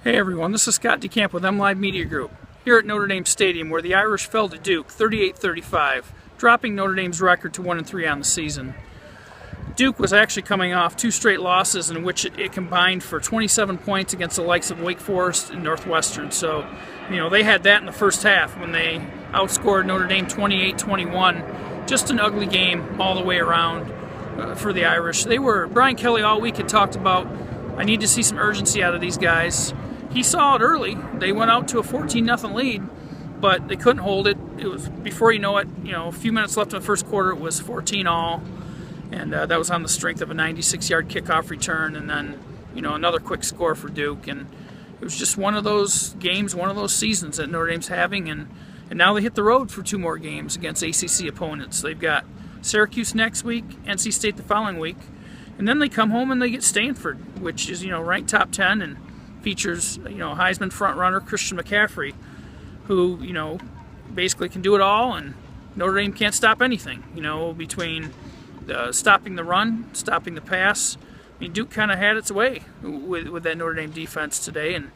Hey everyone, this is Scott DeCamp with MLive Media Group, here at Notre Dame Stadium where the Irish fell to Duke 38-35, dropping Notre Dame's record to 1-3 on the season. Duke was actually coming off two straight losses in which it combined for 27 points against the likes of Wake Forest and Northwestern. So, they had that in the first half when they outscored Notre Dame 28-21. Just an ugly game all the way around for the Irish. Brian Kelly all week had talked about, I need to see some urgency out of these guys. He saw it early. They went out to a 14-0 lead, but they couldn't hold it. It was, before you know it, a few minutes left in the first quarter, it was 14-all, and that was on the strength of a 96-yard kickoff return, and then, another quick score for Duke. And it was just one of those games, one of those seasons that Notre Dame's having, and now they hit the road for two more games against ACC opponents. They've got Syracuse next week, NC State the following week, and then they come home and they get Stanford, which is, ranked top 10 and features, Heisman frontrunner Christian McCaffrey, who, basically can do it all, and Notre Dame can't stop anything, between stopping the run, stopping the pass. Duke kind of had its way with that Notre Dame defense today, and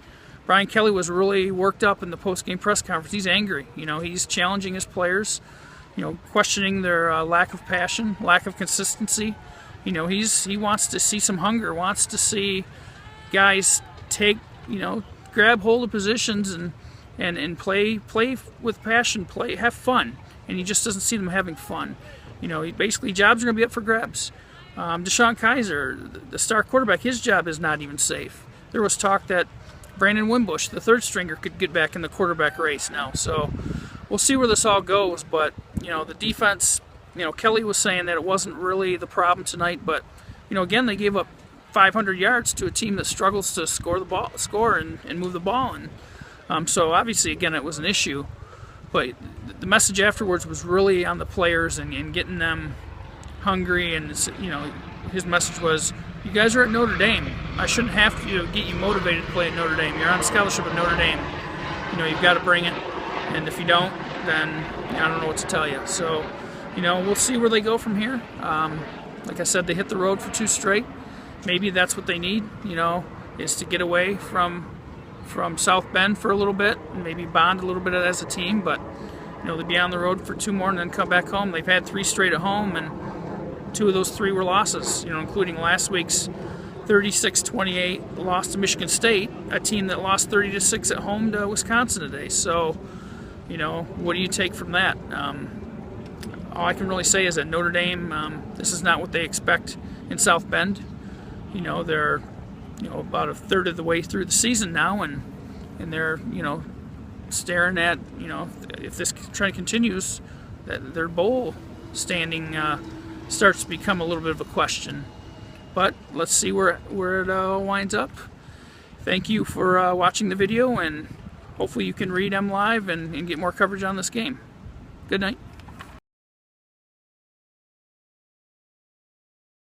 Brian Kelly was really worked up in the post-game press conference. He's angry. He's challenging his players, questioning their lack of passion, lack of consistency. He wants to see some hunger, wants to see guys grab hold of positions and play with passion, have fun. And he just doesn't see them having fun. Basically jobs are going to be up for grabs. Deshaun Kaiser, the star quarterback, his job is not even safe. There was talk that Brandon Wimbush, the third stringer, could get back in the quarterback race now. So we'll see where this all goes. But, the defense, Kelly was saying that it wasn't really the problem tonight. But, again, they gave up 500 yards to a team that struggles to score and move the ball. And so obviously, again, it was an issue. But the message afterwards was really on the players and getting them hungry. And, his message was, you guys are at Notre Dame. I shouldn't have to get you motivated to play at Notre Dame. You're on scholarship at Notre Dame. You've got to bring it. And if you don't, then I don't know what to tell you. So, we'll see where they go from here. Like I said, they hit the road for two straight. Maybe that's what they need, is to get away from South Bend for a little bit and maybe bond a little bit as a team. But, they'll be on the road for two more and then come back home. They've had three straight at home, and two of those three were losses, including last week's 36-28 loss to Michigan State, a team that lost 30-6 at home to Wisconsin today. So, what do you take from that? All I can really say is that Notre Dame, this is not what they expect in South Bend. They're, about a third of the way through the season now, and they're, staring at, if this trend continues, that their bowl standing starts to become a little bit of a question. But let's see where it all winds up. Thank you for watching the video, and hopefully you can read MLive and get more coverage on this game. Good night.